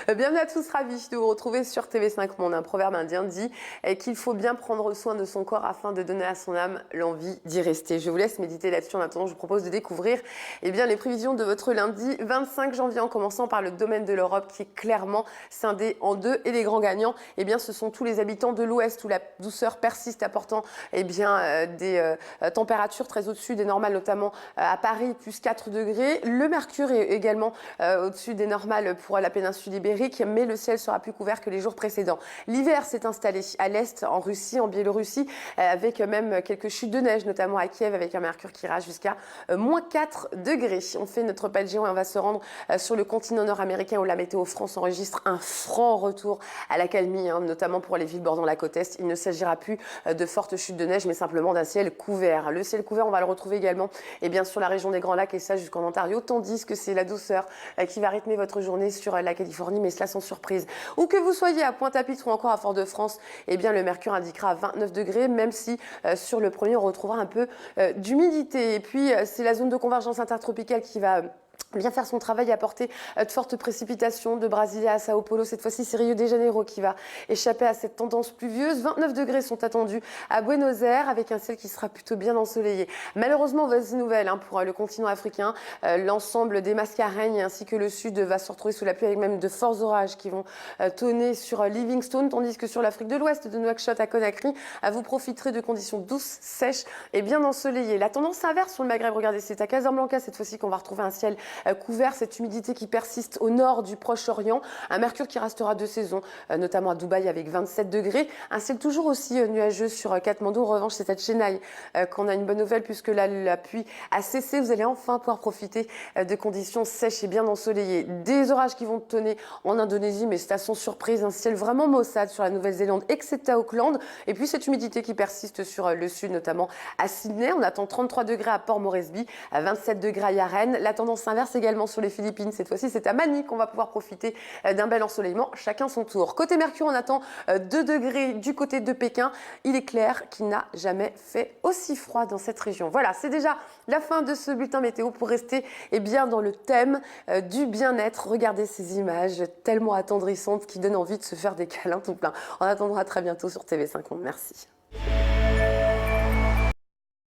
Bienvenue à tous, ravis de vous retrouver sur TV5 Monde. Un proverbe indien dit qu'il faut bien prendre soin de son corps afin de donner à son âme l'envie d'y rester. Je vous laisse méditer là-dessus. En attendant, je vous propose de découvrir les prévisions de votre lundi 25 janvier en commençant par le domaine de l'Europe qui est clairement scindé en deux. Et les grands gagnants, ce sont tous les habitants de l'Ouest où la douceur persiste, apportant des températures très au-dessus des normales, notamment à Paris, plus 4 degrés. Le mercure est également au-dessus des normales pour la péninsule ibérique, mais le ciel sera plus couvert que les jours précédents. L'hiver s'est installé à l'est, en Russie, en Biélorussie, avec même quelques chutes de neige, notamment à Kiev, avec un mercure qui ira jusqu'à moins 4 degrés. On fait notre pas de géant et on va se rendre sur le continent nord-américain où la Météo France enregistre un franc retour à la calmie, notamment pour les villes bordant la côte est. Il ne s'agira plus de fortes chutes de neige, mais simplement d'un ciel couvert. Le ciel couvert, on va le retrouver également sur la région des Grands Lacs et ça jusqu'en Ontario, tandis que c'est la douceur qui va rythmer votre journée sur la Californie, mais cela sans surprise. Où que vous soyez à Pointe-à-Pitre ou encore à Fort-de-France, le mercure indiquera 29 degrés, même si sur le premier, on retrouvera un peu d'humidité. Et puis, c'est la zone de convergence intertropicale qui va bien faire son travail, apporter de fortes précipitations de Brasilia à Sao Paulo. Cette fois-ci, c'est Rio de Janeiro qui va échapper à cette tendance pluvieuse. 29 degrés sont attendus à Buenos Aires avec un ciel qui sera plutôt bien ensoleillé. Malheureusement, mauvaise nouvelle pour le continent africain. L'ensemble des Mascareignes ainsi que le sud va se retrouver sous la pluie avec même de forts orages qui vont tonner sur Livingstone, tandis que sur l'Afrique de l'Ouest, de Nouakchott à Conakry, vous profiterez de conditions douces, sèches et bien ensoleillées. La tendance inverse sur le Maghreb, regardez, c'est à Casablanca cette fois-ci qu'on va retrouver un ciel couvert, cette humidité qui persiste au nord du Proche-Orient, un mercure qui restera de saison, notamment à Dubaï avec 27 degrés, un ciel toujours aussi nuageux sur Katmandou. En revanche, c'est à Chennai qu'on a une bonne nouvelle puisque là, la pluie a cessé. Vous allez enfin pouvoir profiter de conditions sèches et bien ensoleillées. Des orages qui vont tonner en Indonésie, mais c'est à son surprise, un ciel vraiment maussade sur la Nouvelle-Zélande, excepté à Auckland. Et puis cette humidité qui persiste sur le sud, notamment à Sydney. On attend 33 degrés à Port Moresby, à 27 degrés à Yaren. La tendance inverse également sur les Philippines. Cette fois-ci, c'est à Manille qu'on va pouvoir profiter d'un bel ensoleillement, chacun son tour. Côté Mercure, on attend 2 degrés du côté de Pékin. Il est clair qu'il n'a jamais fait aussi froid dans cette région. Voilà, c'est déjà la fin de ce bulletin météo pour rester dans le thème du bien-être. Regardez ces images tellement attendrissantes qui donnent envie de se faire des câlins tout plein. En attendant, à très bientôt sur TV5 Monde. Merci.